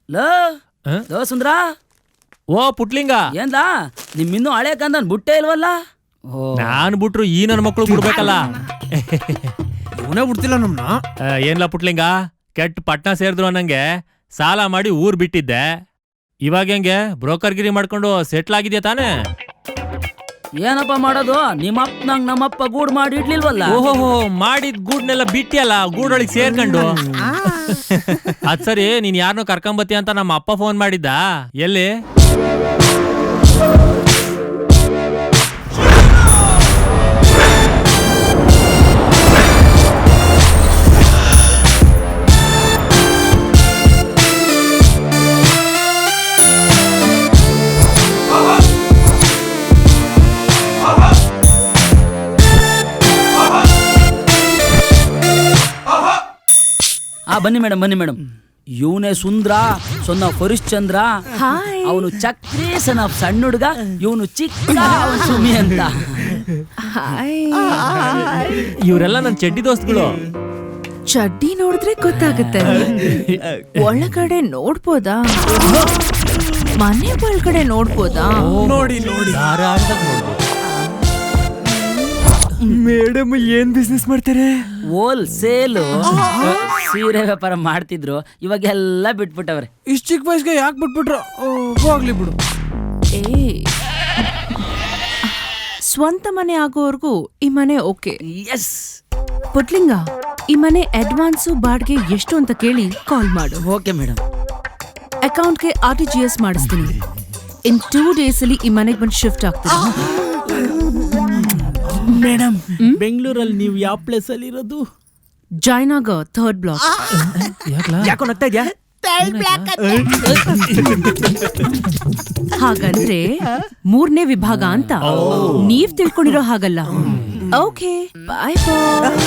Low low ಸುಂದ್ರ. ಓ ಪುಟ್ಲಿಂಗ, ಏನ್ಲಾ ನಿಮ್ಮಿನ್ನೂ ಹಳೆ ಕಂದನ್ ಬುಟ್ಟೆ ಇಲ್ವಲ್ಲ? ನಾನ್ ಬಿಟ್ರು ಈ ನನ್ನ ಮಕ್ಳು ಬಿಡ್ಬೇಕಲ್ಲ. ಇವನೇ ಬಿಡ್ತಿಲ್ಲ ನಮ್ನ. ಏನ್ಲಾ ಪುಟ್ಲಿಂಗ, ಕೆಟ್ಟ ಪಟ್ನ ಸೇರಿದ್ರು ಅನ್ನಂಗೆ ಸಾಲ ಮಾಡಿ ಊರ್ ಬಿಟ್ಟಿದ್ದೆ. ಇವಾಗ ಹೆಂಗೆ ಬ್ರೋಕರ್ಗಿರಿ ಮಾಡ್ಕೊಂಡು ಸೆಟ್ಲ್ ಆಗಿದ್ಯಾ ತಾನೇ? ಏನಪ್ಪ ಮಾಡೋದು, ನಿಮ್ಮಪ್ಪ ನಂಗ್ ನಮ್ಮಪ್ಪ ಗೂಡ್ ಮಾಡಿ ಇಡ್ಲಿಲ್ವಲ್ಲ? ಓಹೋ, ಮಾಡಿದ್ ಗೂಡ್ನೆಲ್ಲ ಬಿಟ್ಟಿಯಲ್ಲ, ಗೂಡೊಳಗ್ ಸೇರ್ಕೊಂಡು. ಅದ್ ಸರಿ, ನೀನ್ ಯಾರನ್ನೋ ಕರ್ಕೊಂಬತ್ತಿ ಅಂತ ನಮ್ಮ ಅಪ್ಪ ಫೋನ್ ಮಾಡಿದ್ದ, ಎಲ್ಲಿ? ಬನ್ನಿ ಮೇಡಮ್, ಬನ್ನಿ ಮೇಡಮ್. ಇವನೇ ಸುಂದ್ರ, ಸೊನ್ನ ಫರಿಶ್ಚಂದ್ರ. ಅವನು ಚಕ್ರಿ ಸಣ್ಣ ಹುಡುಗ, ಇವನು ಚಿಕ್ಕ ಸುಮಿ ಅಂತ. ಇವರೆಲ್ಲ ನನ್ ಚಡ್ಡಿ ದೋಸ್ತಗಳು. ಚಡ್ಡಿ ನೋಡಿದ್ರೆ ಗೊತ್ತಾಗುತ್ತೆ. ಒಳಗಡೆ ನೋಡ್ಬೋದಾ? ಮನೆ ಒಳಗಡೆ ನೋಡ್ಬೋದಾ? ನೋಡಿ ನೋಡಿ, ಮೇಡಮ್ ಏನ್ ಬಿಸ್ನೆಸ್ ಮಾಡ್ತಾರೆ? ಹೋಲ್ಸೇಲ್ ಸೀರೆ ವ್ಯಾಪಾರ ಮಾಡ್ತಿದ್ರು, ಇವಾಗೆಲ್ಲ ಬಿಟ್ಬಿಟ್ಟವ್ರೆ. ಇಷ್ಟ ಚಿಕ್ಕ ವಯಸ್ಸಿಗೆ ಯಾಕೆ ಬಿಟ್ಬಿಟ್ರು? ಹೋಗ್ಲಿ ಬಿಡು. ಸ್ವಂತ ಮನೆ ಆಗೋವರೆಗೂ ಈ ಮನೆ ಓಕೆ. ಎಸ್ ಪುಟ್ಲಿಂಗ, ಈ ಮನೆ ಅಡ್ವಾನ್ಸು ಬಾಡ್ಗೆ ಎಷ್ಟು ಅಂತ ಕೇಳಿ ಕಾಲ್ ಮಾಡು. Okay madam. ಅಕೌಂಟ್ಗೆ RTGS ಮಾಡಿಸ್ತೀನಿ. ಇನ್ 2 days ಅಲ್ಲಿ ಈ ಮನೆಗೆ ಬಂದು ಶಿಫ್ಟ್ ಆಗ್ತೀನಿ. ಮೇಡಮ್, ಬೆಂಗಳೂರಲ್ಲಿ ನೀವು ಯಾವ ಪ್ಲೇಸ್ ಅಲ್ಲಿ ಇರೋದು? Jayanagar 3rd block. ಯಾಕೋ ನಗ್ತಾ ಇದ್ಯಾ? ಹಾಗಂದ್ರೆ 3ನೇ ವಿಭಾಗ ಅಂತ ನೀವ್ ತಿಳ್ಕೊಂಡಿರೋ ಹಾಗಲ್ಲ. ಓಕೆ, ಬಾಯ್ ಬಾಯ್.